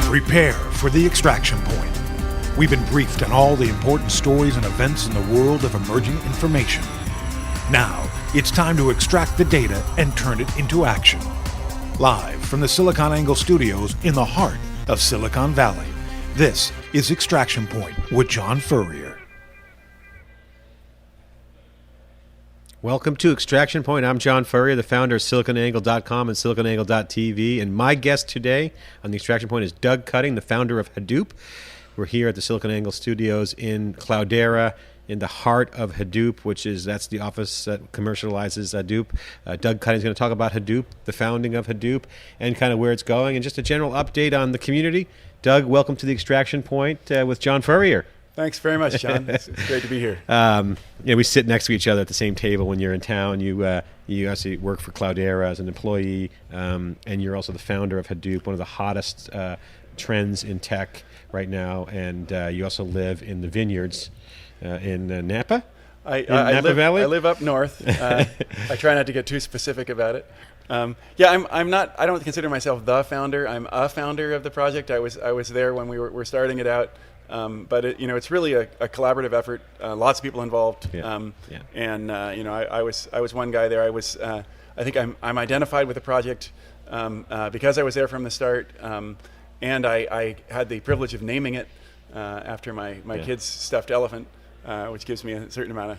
Prepare for the extraction point. We've been briefed on all the important stories and events in the world of emerging information. Now, it's time to extract the data and turn it into action. Live from the SiliconANGLE studios in the heart of Silicon Valley, this is Extraction Point with John Furrier. Welcome to Extraction Point. I'm John Furrier, the founder of SiliconANGLE.com and SiliconANGLE.tv. And my guest today on the Extraction Point is Doug Cutting, the founder of Hadoop. We're here at the SiliconANGLE studios in Cloudera, in the heart of Hadoop, that's the office that commercializes Hadoop. Doug Cutting is going to talk about Hadoop, the founding of Hadoop, and kind of where it's going, and just a general update on the community. Doug, welcome to the Extraction Point with John Furrier. Thanks very much, John. It's great to be here. We sit next to each other at the same table when you're in town. You actually work for Cloudera as an employee, and you're also the founder of Hadoop, one of the hottest trends in tech right now. And you also live in the vineyards in Napa. I live up north. I try not to get too specific about it. I'm not. I don't consider myself the founder. I'm a founder of the project. I was there when we were starting it out. But it's really a collaborative effort. Lots of people involved. And I was one guy there. I think I'm identified with the project because I was there from the start, and I had the privilege of naming it after my kid's stuffed elephant, which gives me a certain amount of.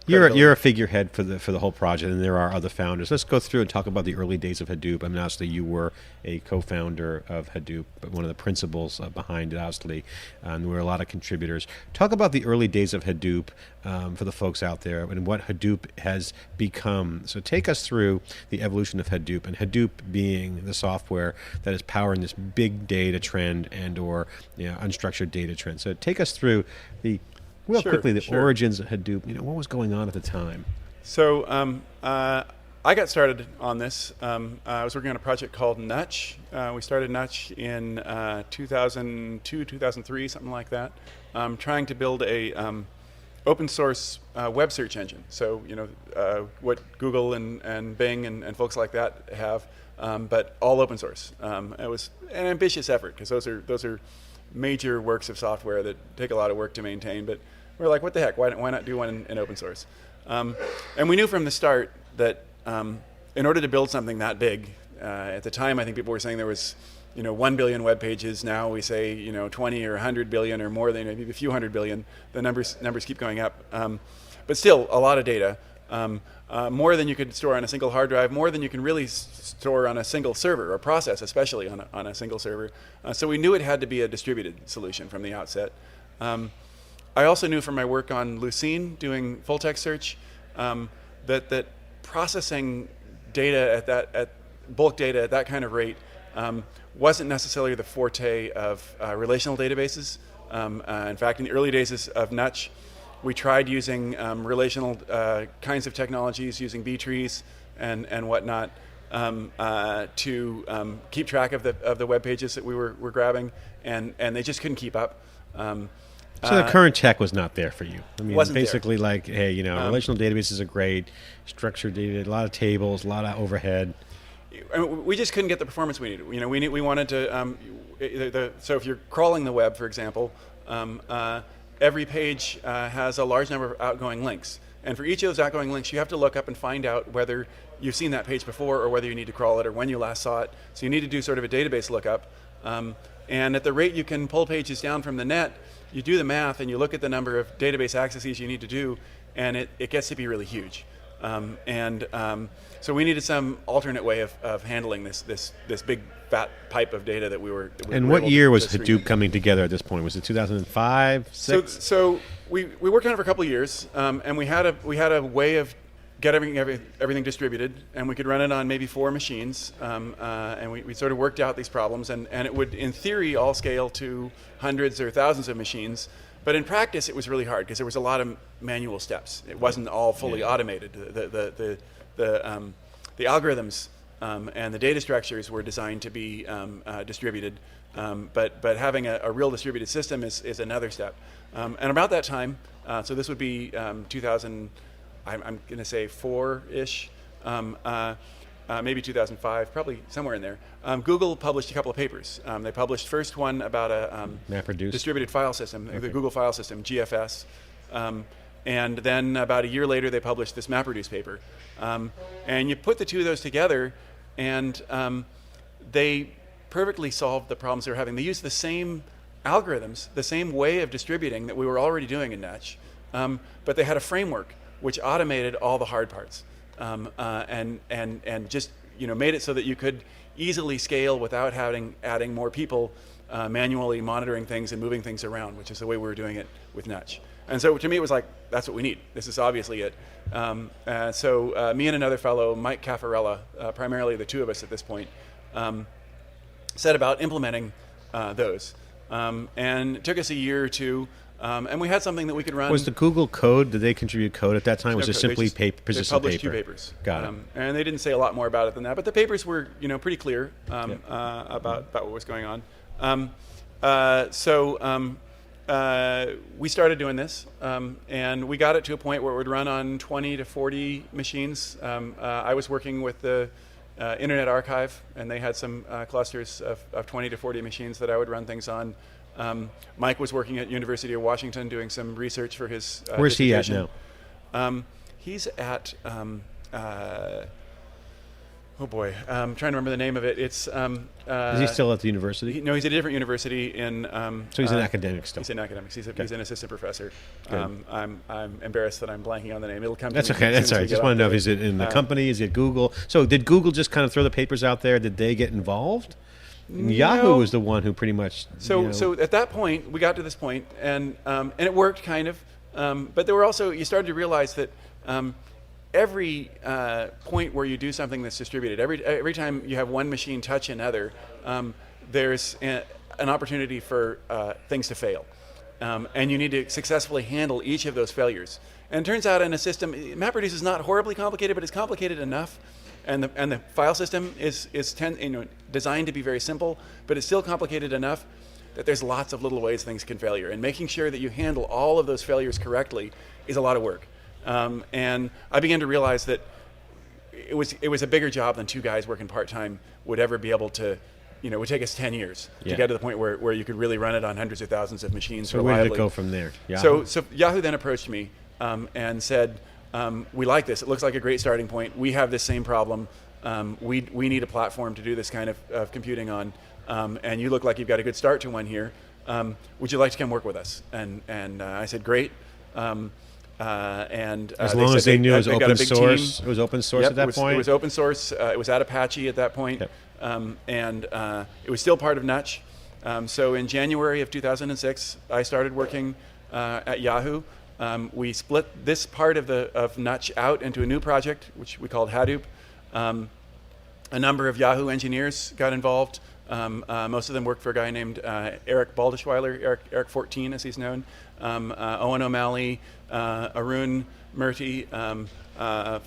You're a figurehead for the whole project, and there are other founders. Let's go through and talk about the early days of Hadoop. I mean, obviously, you were a co-founder of Hadoop, but one of the principles behind it, obviously, and there were a lot of contributors. Talk about the early days of Hadoop for the folks out there and what Hadoop has become. So take us through the evolution of Hadoop, and Hadoop being the software that is powering this big data trend or unstructured data trend. So take us through the origins of Hadoop. What was going on at the time? So I got started on this. I was working on a project called Nutch. We started Nutch in 2002, 2003, something like that, trying to build a open source web search engine. So what Google and Bing and folks like that have, but all open source. It was an ambitious effort because those are major works of software that take a lot of work to maintain, but we're like, what the heck? Why not do one in open source? And we knew from the start that in order to build something that big, at the time I think people were saying there was 1 billion web pages. Now we say 20 or 100 billion or more than maybe a few hundred billion. The numbers keep going up, but still a lot of data. More than you could store on a single hard drive, more than you can really store on a single server or process, especially on a single server. So we knew it had to be a distributed solution from the outset. I also knew from my work on Lucene, doing full text search, that processing data at bulk data at that kind of rate wasn't necessarily the forte of relational databases. In fact, in the early days of Nutch, we tried using relational kinds of technologies, using B trees and whatnot, to keep track of the web pages that we were grabbing, and they just couldn't keep up. So the current tech was not there for you. I mean, wasn't basically there. Like, hey, relational databases are great, structured data, a lot of tables, a lot of overhead. We just couldn't get the performance we needed. We wanted to. So if you're crawling the web, for example, every page has a large number of outgoing links, and for each of those outgoing links, you have to look up and find out whether you've seen that page before or whether you need to crawl it or when you last saw it. So you need to do sort of a database lookup, and at the rate you can pull pages down from the net, you do the math and you look at the number of database accesses you need to do, and it gets to be really huge. So we needed some alternate way of handling this big fat pipe of data that we were. And what year was Hadoop coming together at this point? Was it 2005, 6? So we worked on it for a couple of years, and we had a way of getting everything distributed, and we could run it on maybe 4 machines, and we sort of worked out these problems, and it would, in theory, all scale to hundreds or thousands of machines. But in practice, it was really hard because there was a lot of manual steps. It wasn't all fully automated. The algorithms and the data structures were designed to be distributed, but having a real distributed system is another step. And about that time, so this would be 2000. I'm going to say 4-ish. maybe 2005, probably somewhere in there, Google published a couple of papers. They published first one about a MapReduce distributed file system, the Google file system, GFS. And then about a year later, they published this MapReduce paper. And you put the two of those together, and they perfectly solved the problems they were having. They used the same algorithms, the same way of distributing that we were already doing in Netch, but they had a framework which automated all the hard parts, and just made it so that you could easily scale without adding more people manually monitoring things and moving things around, which is the way we were doing it with Netch. And so to me, it was like, that's what we need. This is obviously it. So me and another fellow, Mike Caffarella, primarily the two of us at this point, set about implementing those. And it took us a year or two, and we had something that we could run. Was the Google code, did they contribute code at that time? Was it simply persistent paper? They published paper? 2 papers. Got it. And they didn't say a lot more about it than that, but the papers were pretty clear about what was going on. We started doing this, and we got it to a point where it would run on 20 to 40 machines. I was working with the Internet Archive, and they had some clusters of 20 to 40 machines that I would run things on. Mike was working at University of Washington doing some research for his Where's he at dissertation. now? He's at, oh boy, I'm trying to remember the name of it. It's Is he still at the university? no, he's at a different university in. So he's an academic still. He's in academics. He's an assistant professor. Good. I'm embarrassed that I'm blanking on the name. It'll come. That's to me okay. as That's soon all as right. we Just get want off to know if the- he's in the company. Is it Google? So did Google just kind of throw the papers out there? Did they get involved? Yahoo was the one who pretty much. So at that point, we got to this point, and it worked kind of, but there were also, you started to realize that every point where you do something that's distributed, every time you have one machine touch another, there's an opportunity for things to fail, and you need to successfully handle each of those failures. And it turns out in a system, MapReduce is not horribly complicated, but it's complicated enough. And the file system is designed to be very simple, but it's still complicated enough that there's lots of little ways things can failure. And making sure that you handle all of those failures correctly is a lot of work. And I began to realize that it was a bigger job than 2 guys working part-time would ever be able to. It would take us 10 years to get to the point where you could really run it on hundreds of thousands of machines So reliably. where did it go from there? Yahoo? So Yahoo then approached me and said, we like this. It looks like a great starting point. We have this same problem. We need a platform to do this kind of computing on. And you look like you've got a good start to one here. Would you like to come work with us? And I said, great. And as long as they knew it was open source, it was open source at that point. It was open source. It was at Apache at that point, and it was still part of Netch. So in January of 2006, I started working at Yahoo. We split this part of Netch out into a new project, which we called Hadoop. A number of Yahoo engineers got involved. Most of them worked for a guy named Eric Baldishweiler, Eric 14 as he's known, Owen O'Malley, Arun Murty,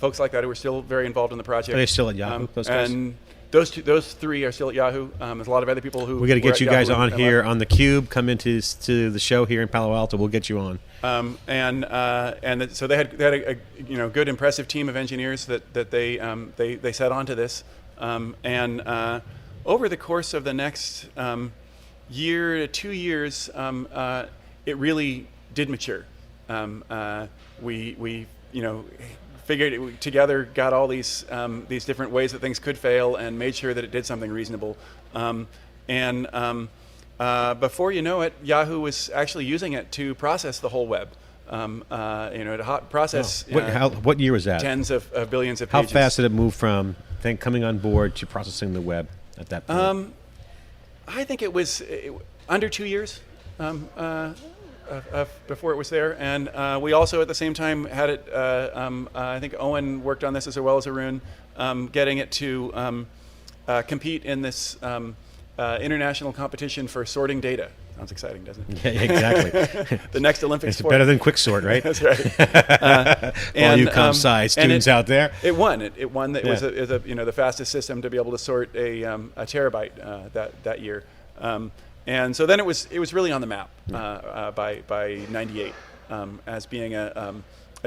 folks like that who were still very involved in the project. Are they still at Yahoo, those guys? And those 3 are still at Yahoo. There's a lot of other people who. We got to get you guys Yahoo on here on the Cube. Come into the show here in Palo Alto. We'll get you on. So they had a good, impressive team of engineers that they set onto this, and over the course of the next year to 2 years, it really did mature. We figured it together, got all these different ways that things could fail, and made sure that it did something reasonable. Before you know it, Yahoo was actually using it to process the whole web. To process. What year was that? Tens of billions of How pages. fast did it move from coming on board to processing the web at that point? I think it was under 2 years before it was there, and we also at the same time had it. I think Owen worked on this as well as Arun, getting it to compete in this international competition for sorting data. Sounds exciting, doesn't it? Yeah, exactly. The next Olympic It's sport. better than Quicksort, right? That's right. All you comp sci students out there. It won. It won. It was the fastest system to be able to sort a terabyte that year. And so then it was really on the map by '98 as being a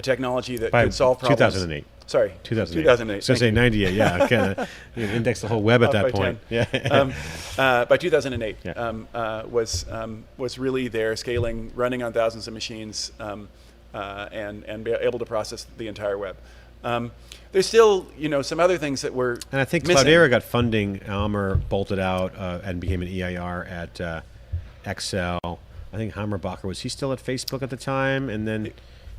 technology that could solve problems. 2008. Sorry, 2008. 2008. So say 98. Yeah, kind of index the whole web at that point. 10. Yeah. By 2008, Yeah. was really there, scaling, running on thousands of machines, and be able to process the entire web. There's still, some other things that were And I think missing. Cloudera got funding. Almer bolted out and became an EIR at Excel. I think Hammerbacher, was he still at Facebook at the time? And then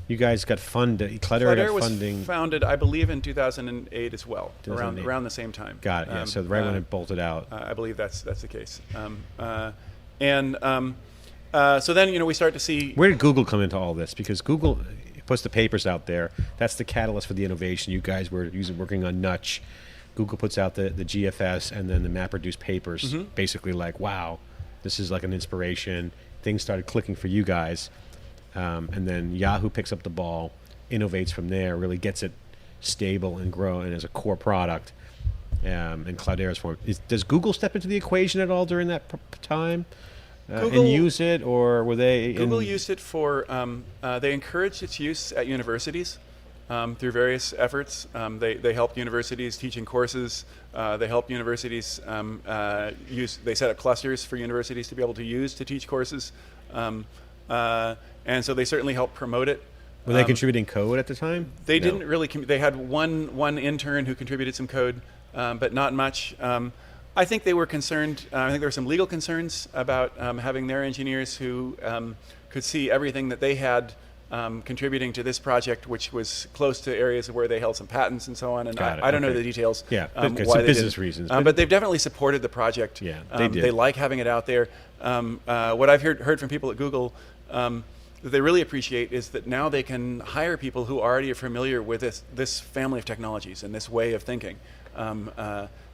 you guys got funded. Cloudera got was funding. founded, I believe, in 2008 as well, 2008. around the same time. Got it. Yeah. So right when it bolted out. I believe that's the case. So then, we start to see. Where did Google come into all this? Because Google puts the papers out there. That's the catalyst for the innovation. You guys were working on Nutch. Google puts out the GFS and then the MapReduce papers. Basically, like, wow, this is like an inspiration. Things started clicking for you guys, and then Yahoo picks up the ball, innovates from there, really gets it stable and growing as a core product. And Cloudera's form. Does Google step into the equation at all during that time? And use it, or were they? Google used it for. They encouraged its use at universities through various efforts. They helped universities teaching courses. They helped universities use. They set up clusters for universities to be able to use to teach courses, and so they certainly helped promote it. Were they contributing code at the time? They didn't really. They had one intern who contributed some code, but not much. I think they were concerned. I think there were some legal concerns about having their engineers who could see everything that they had contributing to this project, which was close to areas where they held some patents and so on. And I don't know the details. Yeah, why some they business didn't. reasons. But they've definitely supported the project. Yeah, they did. They like having it out there. What I've heard from people at Google that they really appreciate is that now they can hire people who already are familiar with this family of technologies and this way of thinking.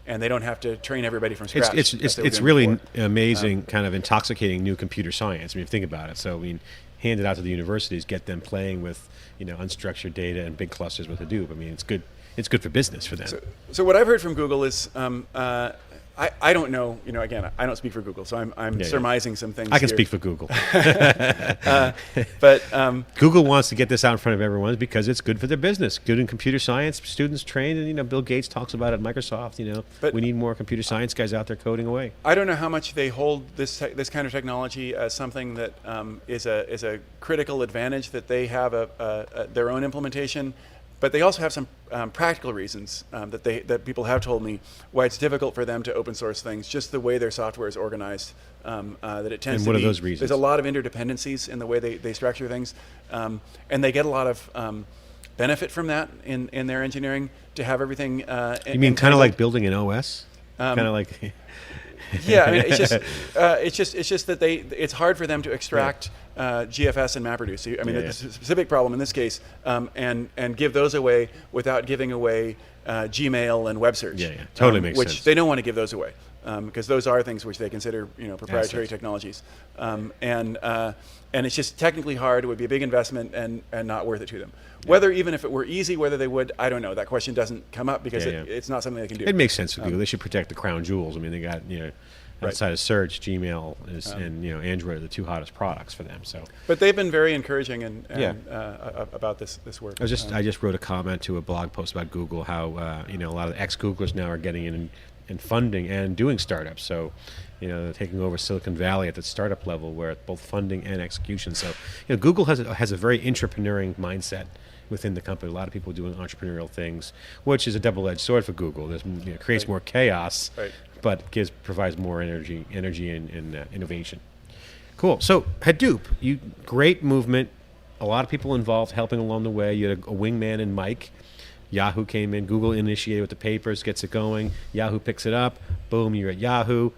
And they don't have to train everybody from scratch. It's really amazing, kind of intoxicating new computer science. I mean, if you think about it. So, hand it out to the universities, get them playing with, unstructured data and big clusters with Hadoop. I mean, it's good. It's good for business for them. So what I've heard from Google is, I don't know. Again, I don't speak for Google, so I'm surmising some things. I can here. speak for Google. But Google wants to get this out in front of everyone because it's good for their business. Good in computer science, students trained, and Bill Gates talks about it at Microsoft. But we need more computer science guys out there coding away. I don't know how much they hold this kind of technology as something that is a critical advantage that they have their own implementation. But they also have some practical reasons that people have told me why it's difficult for them to open source things. Just the way their software is organized, that it tends to be. And what are those reasons? There's a lot of interdependencies in the way they structure things, and they get a lot of benefit from that in their engineering to have everything. You mean kind of like building an OS? Kind of like. Yeah, I mean, it's just that it's hard for them to extract GFS and MapReduce. So, the specific problem in this case, and give those away without giving away Gmail and web search. Yeah, totally makes sense. Which they don't want to give those away because those are things which they consider proprietary technologies, and it's just technically hard. It would be a big investment and not worth it to them. Whether even if it were easy, whether they would, I don't know. That question doesn't come up because it's not something they can do. It makes sense to Google. They should protect the crown jewels. I mean, they got outside of search, Gmail and Android are the two hottest products for them. So, but they've been very encouraging and about this work. I just wrote a comment to a blog post about Google how a lot of the ex-Googlers now are getting in funding and doing startups. So, they're taking over Silicon Valley at the startup level, where it's both funding and execution. So, Google has a very entrepreneurial mindset within the company. A lot of people doing entrepreneurial things, which is a double-edged sword for Google. There's creates more chaos, but provides more energy and innovation. Cool. So Hadoop, great movement. A lot of people involved, helping along the way. You had a wingman in Mike. Yahoo came in. Google initiated with the papers, gets it going. Yahoo picks it up. Boom, you're at Yahoo.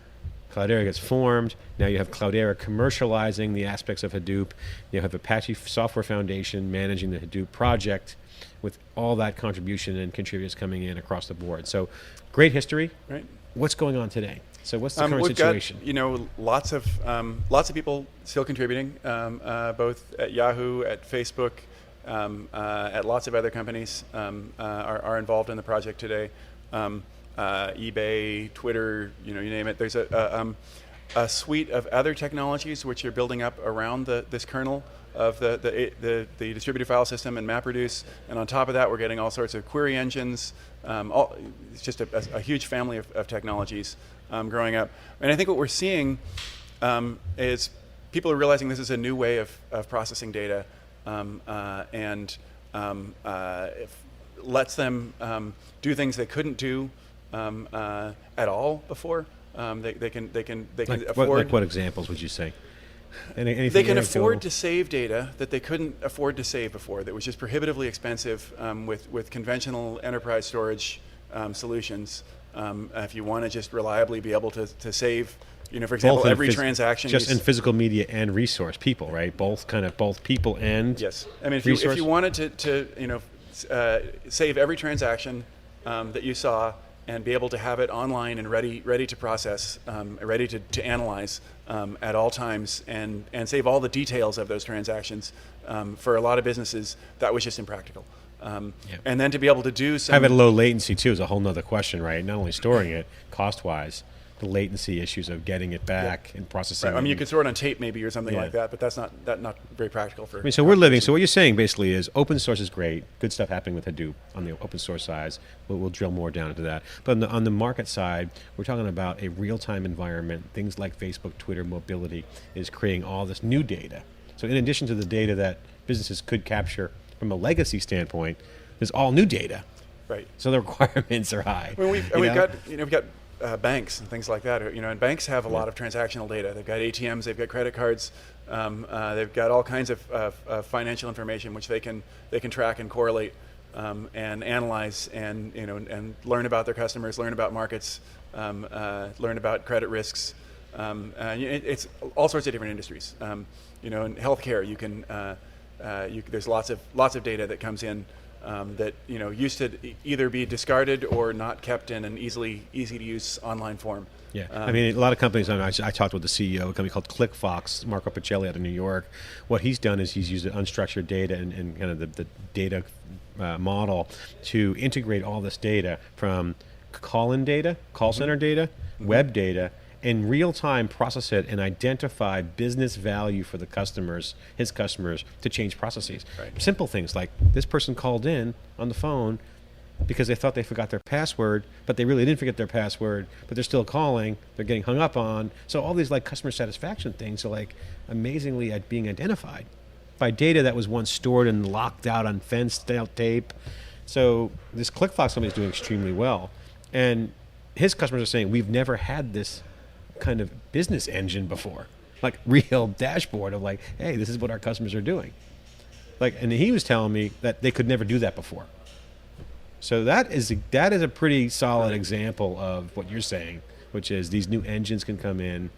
Cloudera gets formed. Now you have Cloudera commercializing the aspects of Hadoop. You have Apache Software Foundation managing the Hadoop project with all that contribution and contributors coming in across the board. So great history. Right. What's going on today? So what's the current situation? We've got, lots of people still contributing, both at Yahoo, at Facebook, at lots of other companies are involved in the project today. eBay, Twitter, you name it. There's a suite of other technologies which are building up around this kernel of the distributed file system and MapReduce, and on top of that, we're getting all sorts of query engines. It's just a huge family of technologies growing up. And I think what we're seeing is people are realizing this is a new way of processing data, and it lets them do things they couldn't do at all before. They can afford. Like what examples would you say? They can afford to save data that they couldn't afford to save before. That was just prohibitively expensive with conventional enterprise storage solutions. If you want to just reliably be able to save, for example, every transaction. Just in physical media and resource, people, right? Both people and yes. I mean, if you wanted to save every transaction that you saw and be able to have it online and ready to process, ready to analyze at all times, and save all the details of those transactions, for a lot of businesses, that was just impractical. And then to be able to do some... Have it low latency, too, is a whole nother question, right? Not only storing it, cost-wise, the latency issues of getting it back and processing. Right. I mean, you could store it on tape maybe or something like that, but that's not very practical for. I mean, so we're living. So what you're saying basically is open source is great. Good stuff happening with Hadoop on the open source side. We'll drill more down into that. But on the market side, we're talking about a real-time environment. Things like Facebook, Twitter, mobility is creating all this new data. So in addition to the data that businesses could capture from a legacy standpoint, there's all new data. Right. So the requirements are high. Well, we've got banks and things like that, and banks have a lot of transactional data. They've got ATMs, they've got credit cards, they've got all kinds of financial information which they can track and correlate and analyze and learn about their customers, learn about markets, learn about credit risks. It's all sorts of different industries. In healthcare, you can there's lots of data that comes in. That used to either be discarded or not kept in an easy to use online form. Yeah, I mean, a lot of companies. I talked with the CEO of a company called ClickFox, Marco Pacelli out of New York. What he's done is he's used unstructured data and kind of the data model to integrate all this data from call-in data, call center data, web data, in real time process it and identify business value for the customers, his customers, to change processes. Right. Simple things like this person called in on the phone because they thought they forgot their password, but they really didn't forget their password, but they're still calling, they're getting hung up on. So all these like customer satisfaction things are like amazingly being identified by data that was once stored and locked out on fenced out tape. So this ClickFox company is doing extremely well. And his customers are saying, we've never had this kind of business engine before, like real dashboard of like, hey, this is what our customers are doing. And he was telling me that they could never do that before. So that is a pretty solid example of what you're saying, which is these new engines can come in,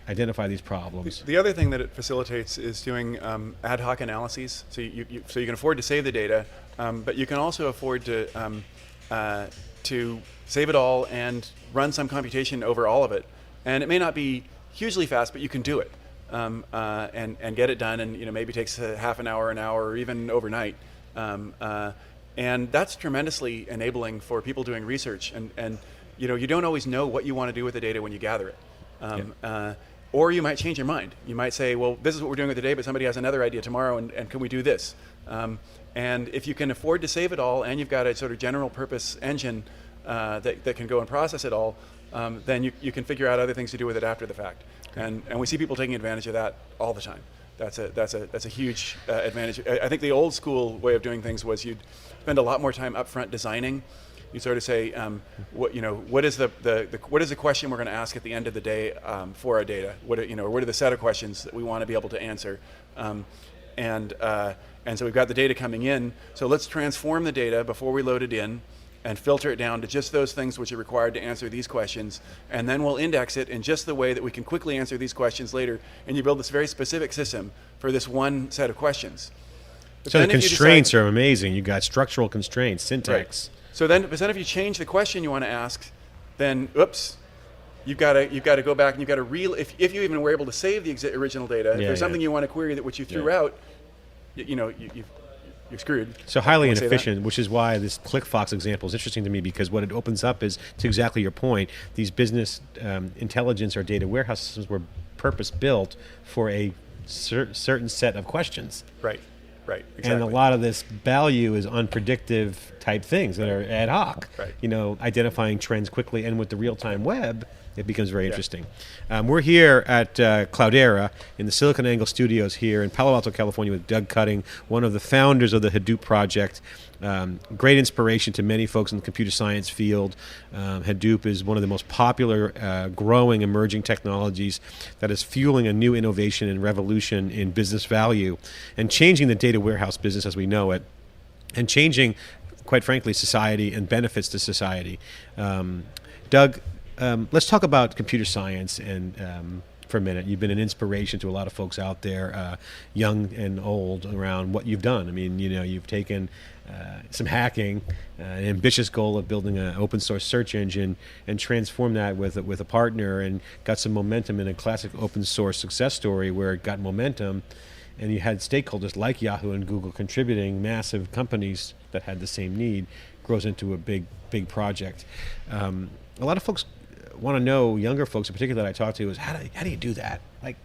identify these problems. The other thing that it facilitates is doing ad hoc analyses. So you can afford to save the data, but you can also afford to save it all and run some computation over all of it. And it may not be hugely fast, but you can do it and get it done. And maybe it takes half an hour, or even overnight. And that's tremendously enabling for people doing research. And you don't always know what you want to do with the data when you gather it. Or you might change your mind. You might say, well, this is what we're doing with the data, but somebody has another idea tomorrow, and can we do this? And if you can afford to save it all, and you've got a sort of general purpose engine that can go and process it all, then you can figure out other things to do with it after the fact. And we see people taking advantage of that all the time. That's a huge advantage. I think the old school way of doing things was you'd spend a lot more time upfront designing. You sort of say, what is the question we're going to ask at the end of the day for our data? What are the set of questions that we want to be able to answer? And so we've got the data coming in. So let's transform the data before we load it in, and filter it down to just those things which are required to answer these questions, and then we'll index it in just the way that we can quickly answer these questions later, and you build this very specific system for this one set of questions. So the constraints are amazing. You've got structural constraints, syntax. Right. So then if you change the question you want to ask, then oops, you've got to go back and you've got to if you even were able to save the original data, if there's something you want to query which you threw out, you're screwed. So highly inefficient, which is why this ClickFox example is interesting to me, because what it opens up is, to exactly your point, these business intelligence or data warehouse systems were purpose-built for a certain set of questions. Right. Exactly. And a lot of this value is unpredictive type things that are ad hoc. Right. Identifying trends quickly, and with the real-time web, it becomes very interesting. We're here at Cloudera in the SiliconANGLE studios here in Palo Alto, California, with Doug Cutting, one of the founders of the Hadoop project. Great inspiration to many folks in the computer science field. Hadoop is one of the most popular, growing, emerging technologies that is fueling a new innovation and revolution in business value and changing the data warehouse business as we know it, and changing, quite frankly, society and benefits to society. Doug, let's talk about computer science and for a minute. You've been an inspiration to a lot of folks out there, young and old, around what you've done. I mean, you've taken some hacking, an ambitious goal of building an open source search engine, and transformed that with a partner, and got some momentum in a classic open source success story where it got momentum, and you had stakeholders like Yahoo and Google contributing, massive companies that had the same need, grows into a big project. A lot of folks want to know, younger folks in particular that I talk to, is how do you do that? Like,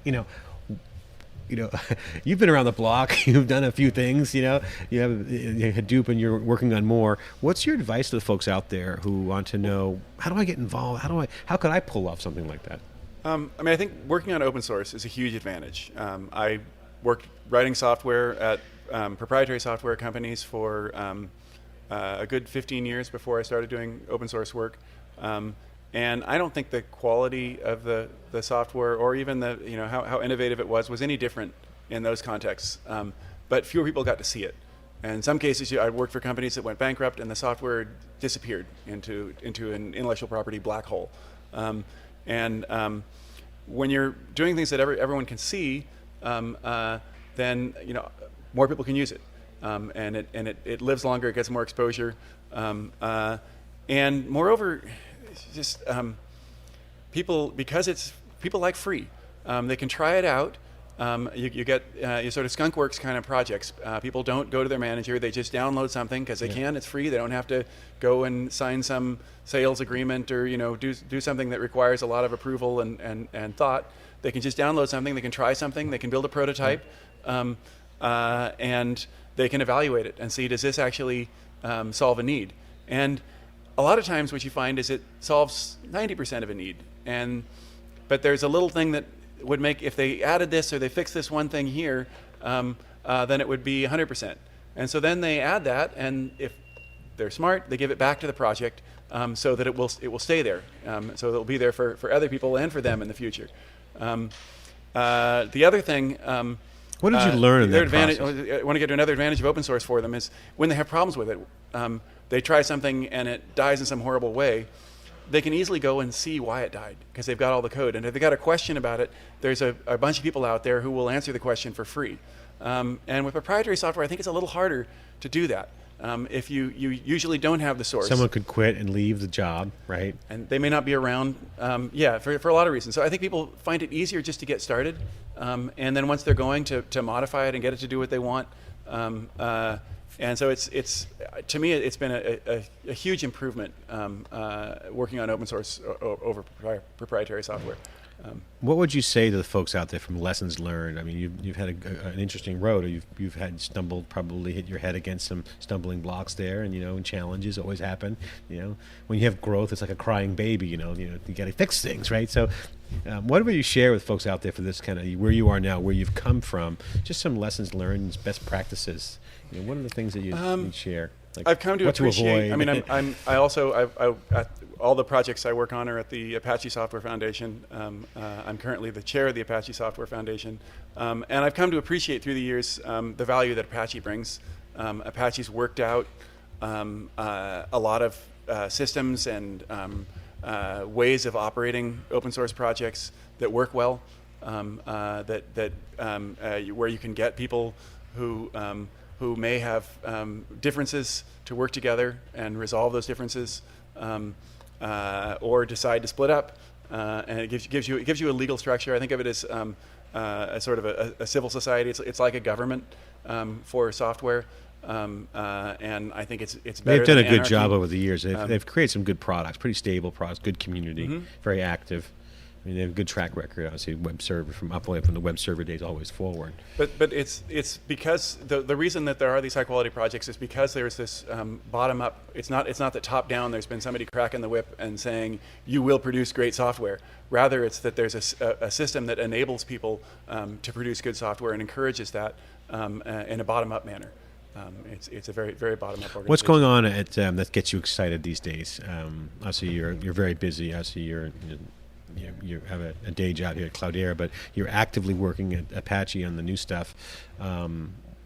you've been around the block, you've done a few things, you have Hadoop and you're working on more. What's your advice to the folks out there who want to know, how do I get involved? How could I pull off something like that? I think working on open source is a huge advantage. I worked writing software at proprietary software companies for a good 15 years before I started doing open source work. And I don't think the quality of the software, or even how innovative it was any different in those contexts. But fewer people got to see it. And in some cases, I worked for companies that went bankrupt, and the software disappeared into an intellectual property black hole. When you're doing things that everyone can see, then more people can use it, and it lives longer, it gets more exposure, and moreover, just people like free. They can try it out. You get you sort of skunkworks kind of projects. People don't go to their manager; they just download something because they can. It's free. They don't have to go and sign some sales agreement or do something that requires a lot of approval and thought. They can just download something. They can try something. They can build a prototype, and they can evaluate it and see, does this actually solve a need? And a lot of times what you find is it solves 90% of a need. But there's a little thing that would make, if they added this or they fixed this one thing here, then it would be 100%. And so then they add that, and if they're smart, they give it back to the project so that it will stay there. So it'll be there for other people and for them in the future. The other thing, what did you learn in that process? I want to get to another advantage of open source for them is when they have problems with it, they try something and it dies in some horrible way, they can easily go and see why it died because they've got all the code. And if they've got a question about it, there's a bunch of people out there who will answer the question for free. And with proprietary software, I think it's a little harder to do that. If you usually don't have the source. Someone could quit and leave the job, right? And they may not be around, for a lot of reasons. So I think people find it easier just to get started. And then once they're going to modify it and get it to do what they want. And so it's to me, it's been a huge improvement working on open source over proprietary software. What would you say to the folks out there from lessons learned? I mean, you've had an interesting road, or you've had probably hit your head against some stumbling blocks there, and challenges always happen. When you have growth, it's like a crying baby. You got to fix things, right? So, what would you share with folks out there for this kind of where you are now, where you've come from? Just some lessons learned, best practices. What are the things that you'd share? Like I've come to appreciate. To avoid. I also at all the projects I work on are at the Apache Software Foundation. I'm currently the chair of the Apache Software Foundation, and I've come to appreciate through the years the value that Apache brings. Apache's worked out a lot of systems and ways of operating open source projects that work well. Where you can get people who may have differences to work together and resolve those differences, or decide to split up, and it gives you a legal structure. I think of it as a sort of a civil society. It's like a government for software, and I think it's better. They've done than a good anarchy. job over the years. They've created some good products, pretty stable products, good community, very active. I mean, they have a good track record, obviously, web server from the web server days always forward. But it's because the reason that there are these high quality projects is because there's this bottom up. It's not that top down. There's been somebody cracking the whip and saying you will produce great software. Rather, it's that there's a system that enables people to produce good software and encourages that in a bottom up manner. It's a very, very bottom up organization. What's going on at that gets you excited these days? Obviously, you're very busy. Obviously, you have a day job here at Cloudera, but you're actively working at Apache on the new stuff.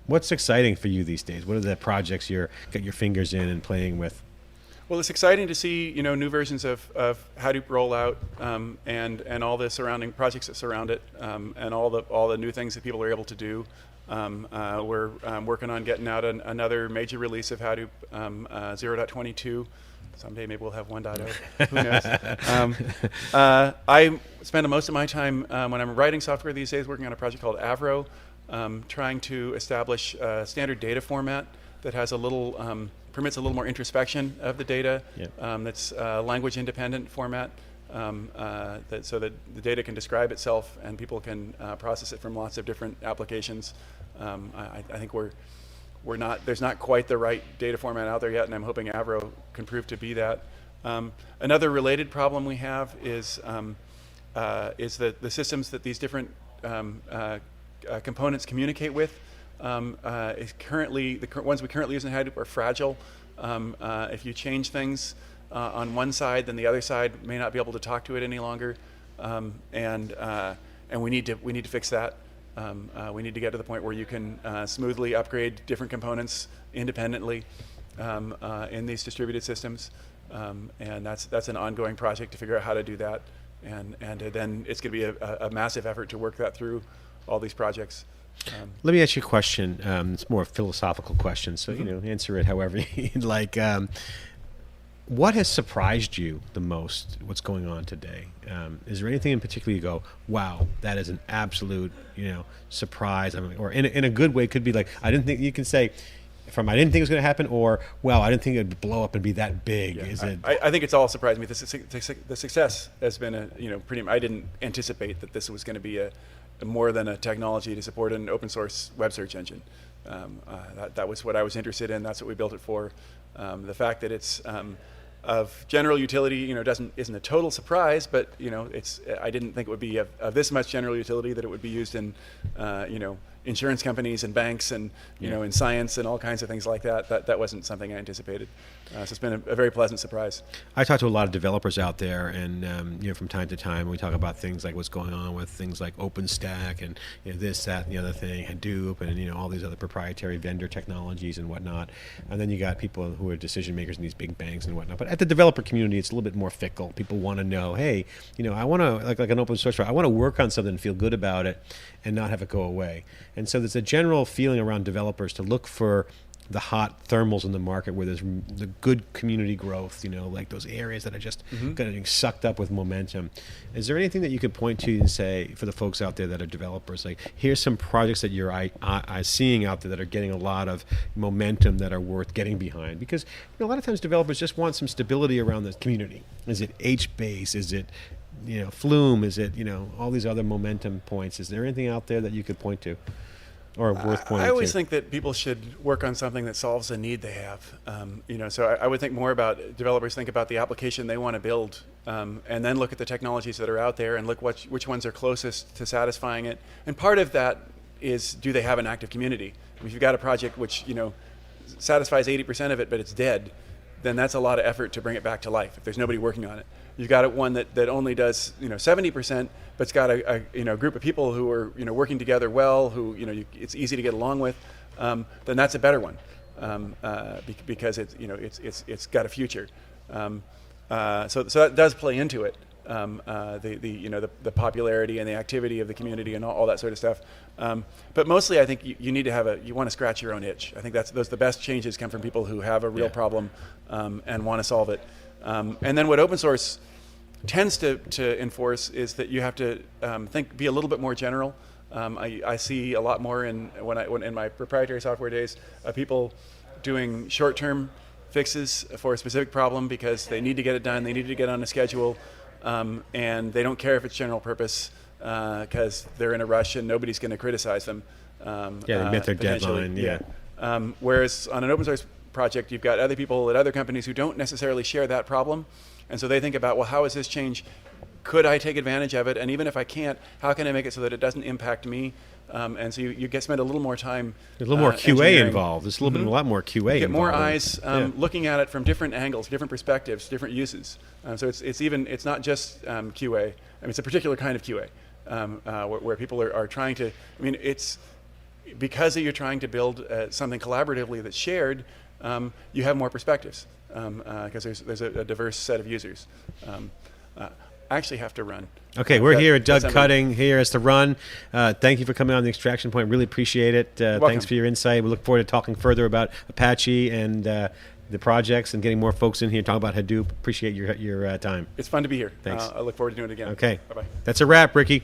What's exciting for you these days? What are the projects you're got your fingers in and playing with? Well, it's exciting to see new versions of Hadoop roll out and all the surrounding projects that surround it and all the new things that people are able to do. We're working on getting out another major release of Hadoop 0.22. Someday maybe we'll have 1.0. Who knows? I spend most of my time when I'm writing software these days working on a project called Avro, trying to establish a standard data format that has permits a little more introspection of the data. Yep. That's language independent format. So that the data can describe itself and people can process it from lots of different applications. I think there's not quite the right data format out there yet, and I'm hoping Avro can prove to be that. Another related problem we have is the systems that these different components communicate with. The ones we currently use in Hadoop are fragile. If you change things on one side, then the other side may not be able to talk to it any longer, and we need to fix that. We need to get to the point where you can smoothly upgrade different components independently in these distributed systems, and that's an ongoing project to figure out how to do that, and then it's going to be a massive effort to work that through all these projects. Let me ask you a question. It's more a philosophical question, so answer it however you'd like. What has surprised you the most? What's going on today? Is there anything in particular you go, "Wow, that is an absolute surprise"? I mean, or in a good way, could be like, "I didn't think." You can say, "From I didn't think it was going to happen," or "Wow, I didn't think it'd blow up and be that big." Yeah, I think it's all surprised me. The success has been pretty. I didn't anticipate that this was going to be more than a technology to support an open source web search engine. That was what I was interested in. That's what we built it for. The fact that it's of general utility, isn't a total surprise, but I didn't think it would be of this much general utility, that it would be used in insurance companies and banks and in science and all kinds of things like that. That wasn't something I anticipated. So it's been a very pleasant surprise. I talk to a lot of developers out there, and from time to time we talk about things like what's going on with things like OpenStack and this, that, and the other thing, Hadoop, and all these other proprietary vendor technologies and whatnot. And then you got people who are decision makers in these big banks and whatnot. But at the developer community, it's a little bit more fickle. People want to know, hey, I want to like an open source. I want to work on something and feel good about it, and not have it go away. And so there's a general feeling around developers to look for the hot thermals in the market where there's the good community growth, like those areas that are just getting sucked up with momentum. Is there anything that you could point to and say for the folks out there that are developers, like here's some projects that you're seeing out there that are getting a lot of momentum that are worth getting behind? Because a lot of times developers just want some stability around the community. Is it HBase? Is it Flume? Is it all these other momentum points? Is there anything out there that you could point to? Or worth pointing to? I always think that people should work on something that solves a need they have. So I would think more about developers think about the application they want to build, and then look at the technologies that are out there and look which ones are closest to satisfying it. And part of that is, do they have an active community? If you've got a project which satisfies 80% of it, but it's dead, then that's a lot of effort to bring it back to life if there's nobody working on it. You've got one that only does 70%, but it's got a group of people who are working together well, who it's easy to get along with. Then that's a better one, because it's got a future. So that does play into it. The popularity and the activity of the community and all that sort of stuff. But mostly, I think you need to you want to scratch your own itch. I think the best changes come from people who have a real problem and want to solve it. And then what open source tends to enforce is that you have to be a little bit more general. I see a lot more in my proprietary software days, people doing short-term fixes for a specific problem because they need to get it done, they need to get on a schedule, and they don't care if it's general purpose because they're in a rush and nobody's going to criticize them. They met their potentially. deadline. Yeah. Whereas on an open source project, you've got other people at other companies who don't necessarily share that problem, and so they think about, well, how is this change? Could I take advantage of it? And even if I can't, how can I make it so that it doesn't impact me? And so you spend a little more time. There's a little more QA involved. There's a little bit, a lot more QA Get involved. more eyes looking at it from different angles, different perspectives, different uses. So it's not just QA. I mean, it's a particular kind of QA where people are trying to. I mean, it's because you're trying to build something collaboratively that's shared. You have more perspectives because there's a diverse set of users. I actually have to run. Okay, we're here at Doug Cutting here as the run. Thank you for coming on the Extraction Point. Really appreciate it. Thanks for your insight. We look forward to talking further about Apache and the projects and getting more folks in here talking about Hadoop. Appreciate your time. It's fun to be here. Thanks. I look forward to doing it again. Okay. Bye-bye. That's a wrap, Ricky.